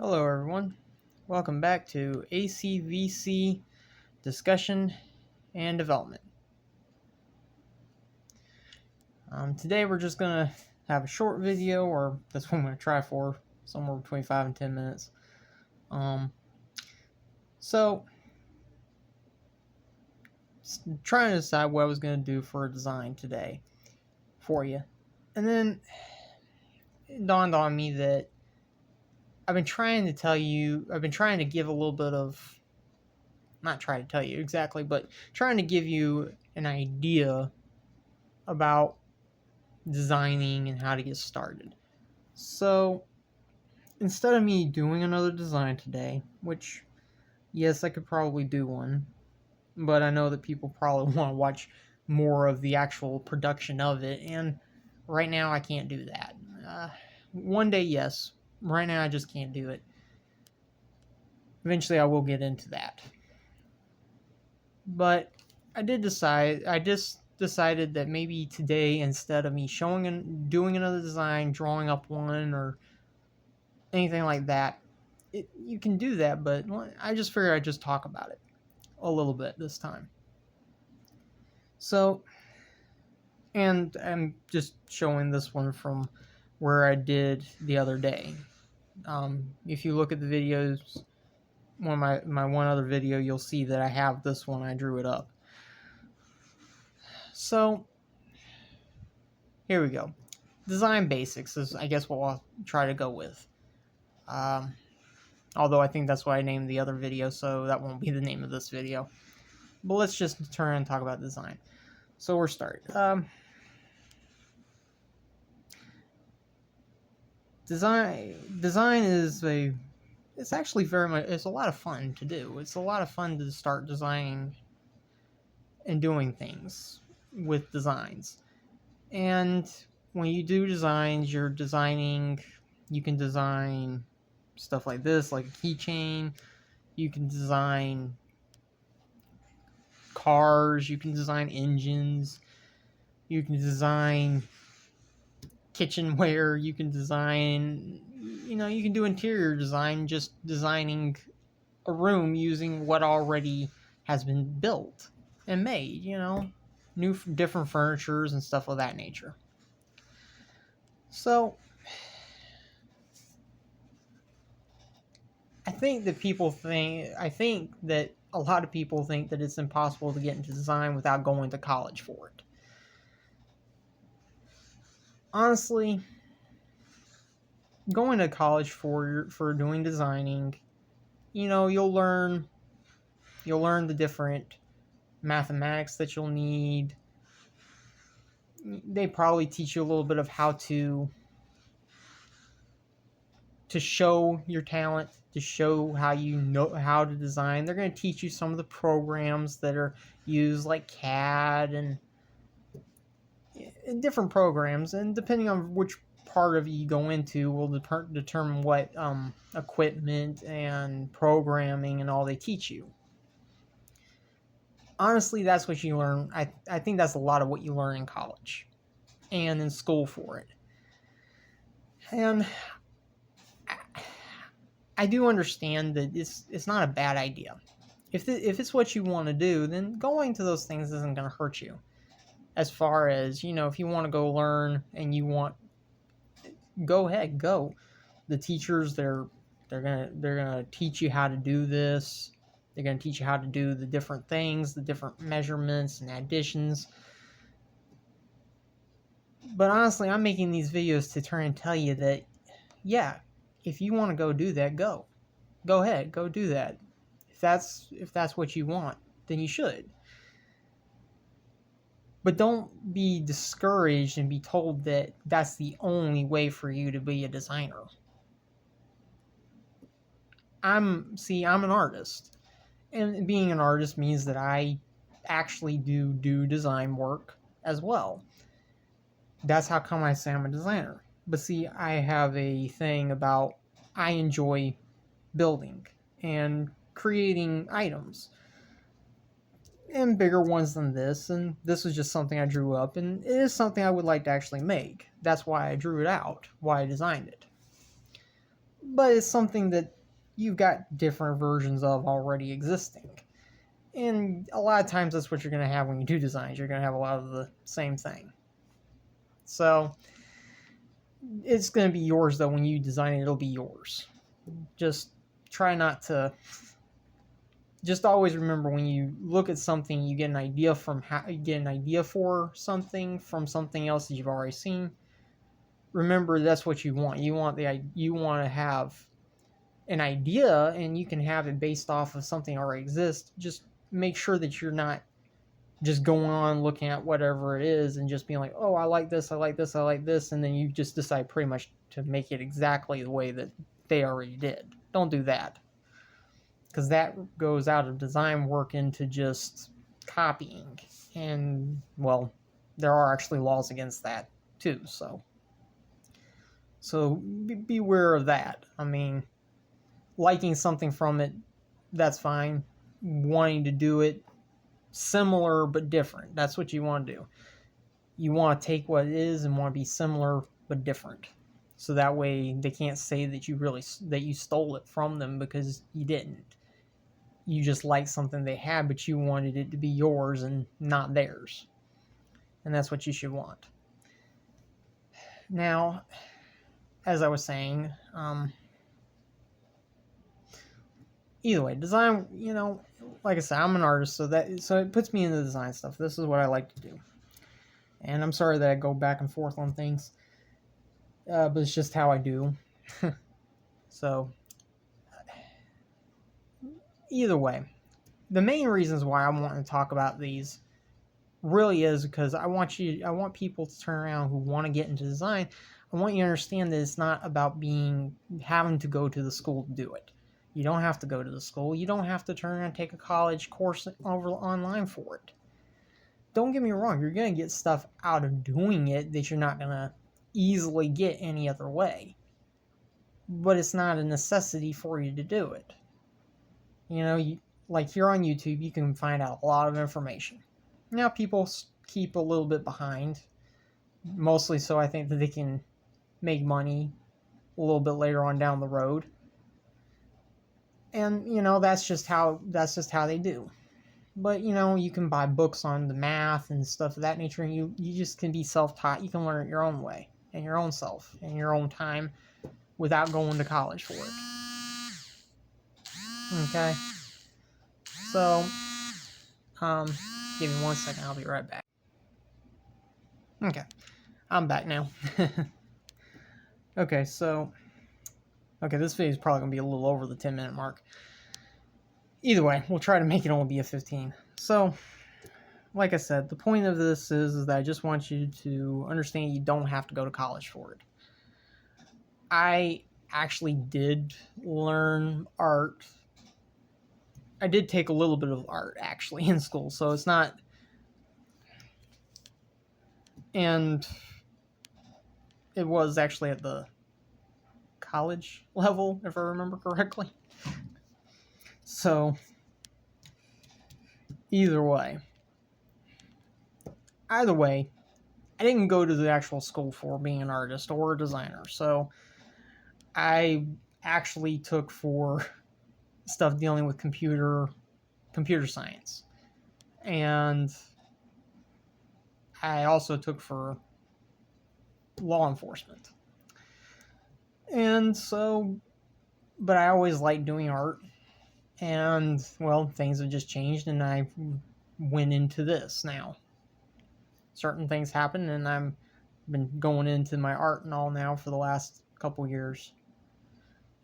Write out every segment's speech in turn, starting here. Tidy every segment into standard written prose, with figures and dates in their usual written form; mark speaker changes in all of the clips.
Speaker 1: Hello everyone, welcome back to A.C.V.C. Discussion and Development. Today we're just going to have a short video, or that's what I'm going to try for, somewhere between 5 and 10 minutes. Trying to decide what I was going to do for a design today for you. And then it dawned on me that I've been trying to give a little bit of, not try to tell you exactly, but trying to give you an idea about designing and how to get started. So instead of me doing another design today, which yes, I could probably do one, but I know that people probably want to watch more of the actual production of it, and right now I can't do that. One day, yes. Right now I just can't do it. Eventually I will get into that. But I just decided that maybe today, instead of me showing and doing another design, drawing up one, or anything like that, you can do that, but I just figured I'd just talk about it a little bit this time. So, and I'm just showing this one from where I did the other day. If you look at the videos, my one other video, you'll see that I have this one. I drew it up. So here we go. Design basics is, I guess, what I'll try to go with. Although I think that's what I named the other video, so that won't be the name of this video. But let's just turn and talk about design. So we're starting. Design is it's actually it's a lot of fun to do. It's a lot of fun to start designing and doing things with designs. And when you do designs, you can design stuff like this, like a keychain. You can design cars, you can design engines, you can design kitchenware, you can design, you can do interior design, just designing a room using what already has been built and made, different furnitures and stuff of that nature. So I think that a lot of people think that it's impossible to get into design without going to college for it. Honestly, going to college for doing designing, you'll learn the different mathematics that you'll need. They probably teach you a little bit of how to show your talent, to show how you know how to design. They're going to teach you some of the programs that are used, like CAD and different programs, and depending on which part of it you go into will determine what equipment and programming and all they teach you. Honestly, that's what you learn. I think that's a lot of what you learn in college and in school for it. And I do understand that it's not a bad idea. If it's what you want to do, then going to those things isn't going to hurt you. As far as, if you want to go learn and go ahead, go. The teachers, they're gonna teach you how to do this. They're gonna teach you how to do the different things, the different measurements and additions. But honestly, I'm making these videos to try and tell you that, yeah, if you want to go do that, go ahead, go do that. If that's what you want, then you should. But don't be discouraged and be told that that's the only way for you to be a designer. I'm an artist. And being an artist means that I actually do design work as well. That's how come I say I'm a designer. But see, I have a thing about I enjoy building and creating items. And bigger ones than this, and this was just something I drew up, and it is something I would like to actually make. That's why I drew it out, why I designed it. but it's something that you've got different versions of already existing. And a lot of times that's what you're going to have when you do designs. You're going to have a lot of the same thing. So it's going to be yours, though. When you design it, it'll be yours. Just try not to... Just always remember, when you look at something, you get an idea for something from something else that you've already seen. Remember, that's what you want. You want to have an idea, and you can have it based off of something that already exists. Just make sure that you're not just going on looking at whatever it is and just being like, oh, I like this, I like this, I like this, and then you just decide pretty much to make it exactly the way that they already did. Don't do that, because that goes out of design work into just copying. And, well, there are actually laws against that too, so beware of that. I mean, liking something from it, that's fine. Wanting to do it similar but different, that's what you want to do. You want to take what it is and want to be similar but different, so that way they can't say that you stole it from them, because you didn't. You just liked something they had, but you wanted it to be yours and not theirs. And that's what you should want. Now, as I was saying, either way, design, like I said, I'm an artist, so it puts me into design stuff. This is what I like to do. And I'm sorry that I go back and forth on things, but it's just how I do. So, either way, the main reasons why I want to talk about these really is because I want people to turn around who want to get into design. I want you to understand that it's not about having to go to the school to do it. You don't have to go to the school. You don't have to turn around and take a college course over online for it. Don't get me wrong, you're going to get stuff out of doing it that you're not going to easily get any other way. But it's not a necessity for you to do it. Like here on YouTube, you can find out a lot of information. Now, people keep a little bit behind, mostly so I think that they can make money a little bit later on down the road. And, that's just how they do. But, you can buy books on the math and stuff of that nature, and you just can be self-taught. You can learn it your own way, and your own self, and your own time, without going to college for it. Okay? So, give me 1 second, I'll be right back. Okay, I'm back now. Okay, this video is probably going to be a little over the 10-minute mark. Either way, we'll try to make it only be a 15. So, like I said, the point of this is that I just want you to understand you don't have to go to college for it. I actually did learn art. I did take a little bit of art, actually, in school, so it's not... And it was actually at the college level, if I remember correctly. So, either way, I didn't go to the actual school for being an artist or a designer. So, I actually took for stuff dealing with computer science. And I also took for law enforcement. And so, but I always liked doing art. And, well, things have just changed, and I went into this now. Certain things happened, and I've been going into my art and all now for the last couple years.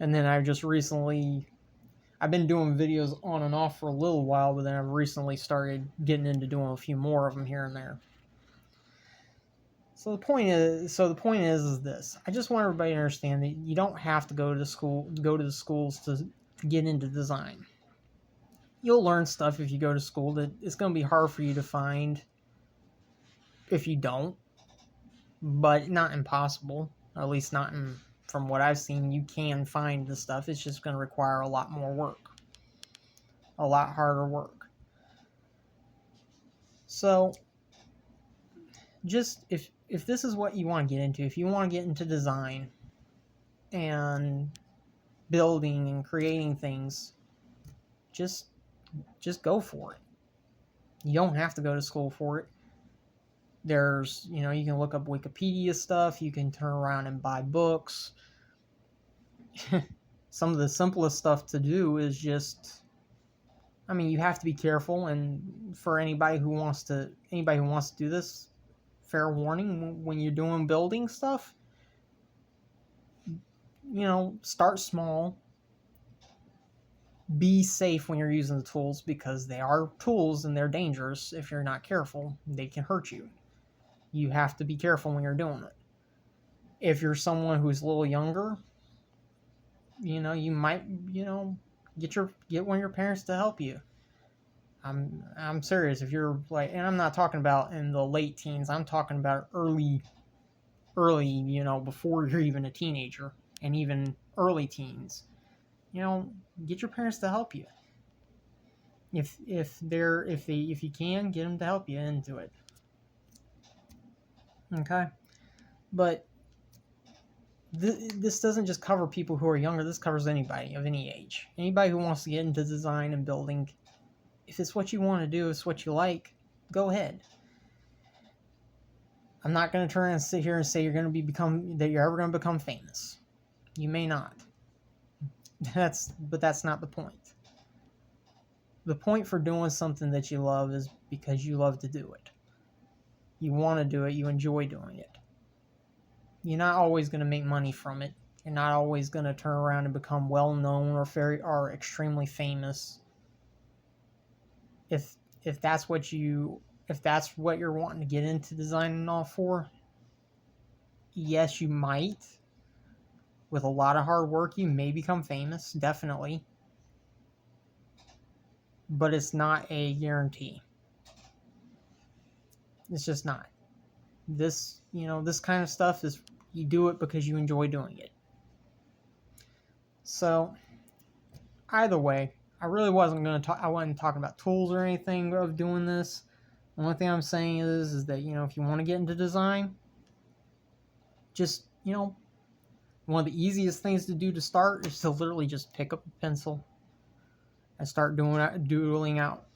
Speaker 1: And then I've been doing videos on and off for a little while, but then I've recently started getting into doing a few more of them here and there. So the point is this. I just want everybody to understand that you don't have to go to the schools to get into design. You'll learn stuff if you go to school that it's going to be hard for you to find if you don't, but not impossible. At least not from what I've seen. You can find the stuff. It's just going to require a lot more work, a lot harder work. So, just if this is what you want to get into, if you want to get into design and building and creating things, just go for it. You don't have to go to school for it. There's, you know, you can look up Wikipedia stuff, you can turn around and buy books. Some of the simplest stuff to do is just, I mean, you have to be careful, and for anybody who wants to do this, fair warning, when you're doing building stuff, you know, start small. Be safe when you're using the tools, because they are tools and they're dangerous. If you're not careful, they can hurt you. You have to be careful when you're doing it. If you're someone who's a little younger, you know, you might, you know, get one of your parents to help you. I'm serious. If you're like, and I'm not talking about in the late teens, I'm talking about early, you know, before you're even a teenager, and even early teens. You know, get your parents to help you. If you can, get them to help you into it. Okay, but this doesn't just cover people who are younger. This covers anybody of any age. Anybody who wants to get into design and building. If it's what you want to do, if it's what you like, go ahead. I'm not going to turn and sit here and say you're ever going to become famous. You may not. But that's not the point. The point for doing something that you love is because you love to do it. You want to do it. You enjoy doing it. You're not always going to make money from it. You're not always going to turn around and become well known or extremely famous. If that's what you're wanting to get into design and all for, yes, you might. With a lot of hard work, you may become famous, definitely. But it's not a guarantee. It's just not. This kind of stuff is, you do it because you enjoy doing it. So, either way, I wasn't talking about tools or anything of doing this. The only thing I'm saying is that, you know, if you want to get into design, just, you know, one of the easiest things to do to start is to literally just pick up a pencil and start doodling out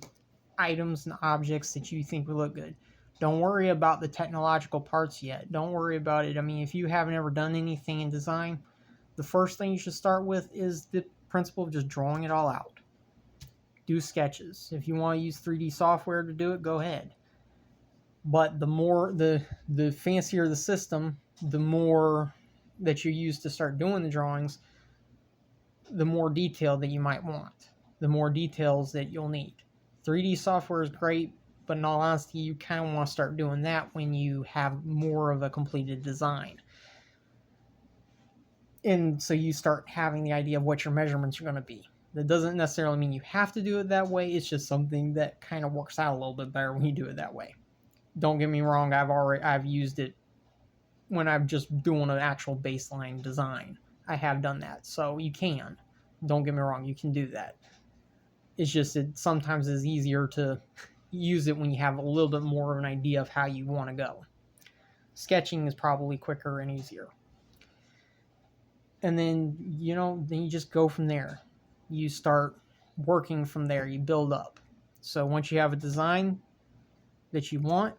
Speaker 1: items and objects that you think would look good. Don't worry about the technological parts yet. Don't worry about it. I mean, if you haven't ever done anything in design, the first thing you should start with is the principle of just drawing it all out. Do sketches. If you want to use 3D software to do it, go ahead. But the fancier the system, the more that you use to start doing the drawings, the more detail that you might want, the more details that you'll need. 3D software is great, but in all honesty, you kind of want to start doing that when you have more of a completed design. And so you start having the idea of what your measurements are going to be. That doesn't necessarily mean you have to do it that way. It's just something that kind of works out a little bit better when you do it that way. Don't get me wrong, I've used it when I'm just doing an actual baseline design. I have done that, so you can. Don't get me wrong, you can do that. It's just it sometimes is easier to use it when you have a little bit more of an idea of how you want to go. Sketching is probably quicker and easier. And then, you know, then you just go from there. You start working from there. You build up. So once you have a design that you want,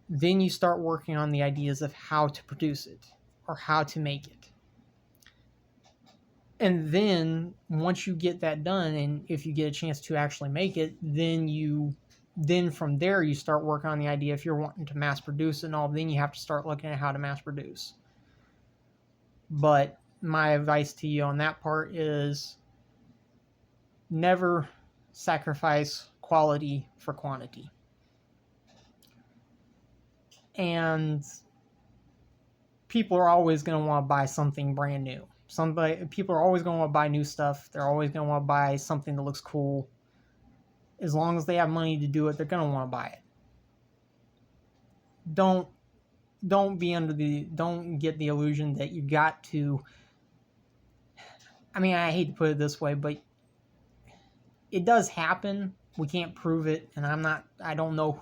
Speaker 1: then you start working on the ideas of how to produce it or how to make it. And then once you get that done, and if you get a chance to actually make it, then from there you start working on the idea. If you're wanting to mass produce and all, then you have to start looking at how to mass produce. But my advice to you on that part is never sacrifice quality for quantity. And people are always going to want to buy something brand new. People are always going to want to buy new stuff. They're always going to want to buy something that looks cool. As long as they have money to do it, they're going to want to buy it. Don't get the illusion that you got to. I mean, I hate to put it this way, but it does happen. We can't prove it, and I don't know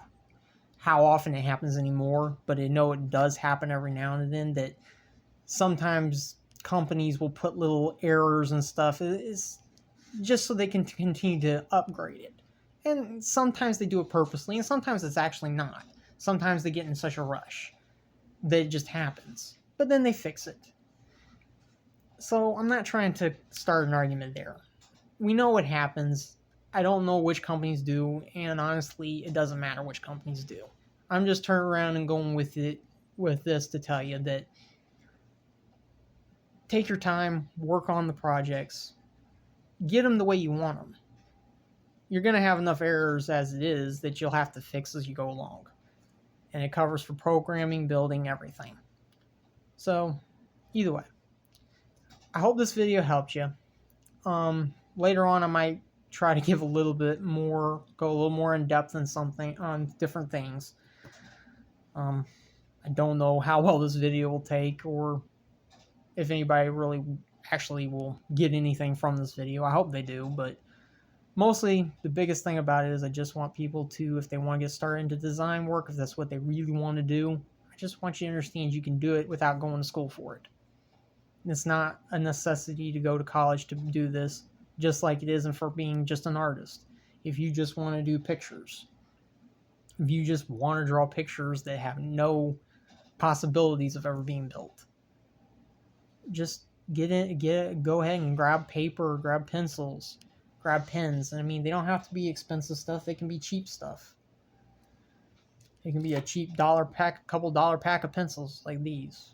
Speaker 1: how often it happens anymore, but I know it does happen every now and then, that sometimes companies will put little errors and stuff. It's just so they can continue to upgrade it. And sometimes they do it purposely, and sometimes it's actually not. Sometimes they get in such a rush that it just happens. But then they fix it. So I'm not trying to start an argument there. We know what happens. I don't know which companies do, and honestly, it doesn't matter which companies do. I'm just turning around and going with this to tell you that take your time, work on the projects, get them the way you want them. You're going to have enough errors as it is that you'll have to fix as you go along. And it covers for programming, building, everything. So, either way, I hope this video helped you. Later on, I might try to give a little bit more, go a little more in depth on different things. I don't know how well this video will take, or if anybody really actually will get anything from this video. I hope they do, but mostly the biggest thing about it is I just want people to, if they want to get started into design work, if that's what they really want to do, I just want you to understand you can do it without going to school for it. It's not a necessity to go to college to do this, just like it isn't for being just an artist. If you just want to do pictures, if you just want to draw pictures that have no possibilities of ever being built, just go ahead and grab paper, grab pencils, grab pens. And I mean, they don't have to be expensive stuff. They can be cheap stuff. It can be a cheap couple dollar pack of pencils like these.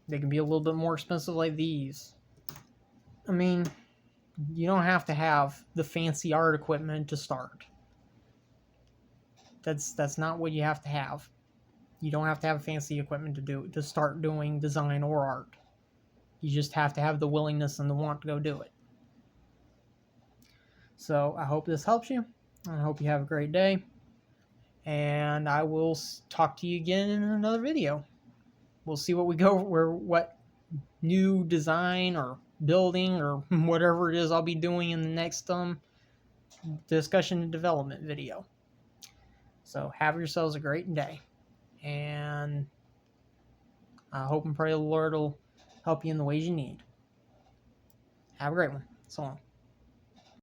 Speaker 1: They can be a little bit more expensive like these. I mean, you don't have to have the fancy art equipment to start. That's not what you have to have. You don't have to have fancy equipment to start doing design or art. You just have to have the willingness and the want to go do it. So I hope this helps you. I hope you have a great day. And I will talk to you again in another video. We'll see what new design or building or whatever it is I'll be doing in the next discussion and development video. So have yourselves a great day. And I hope and pray the Lord will help you in the ways you need. Have a great one. So long.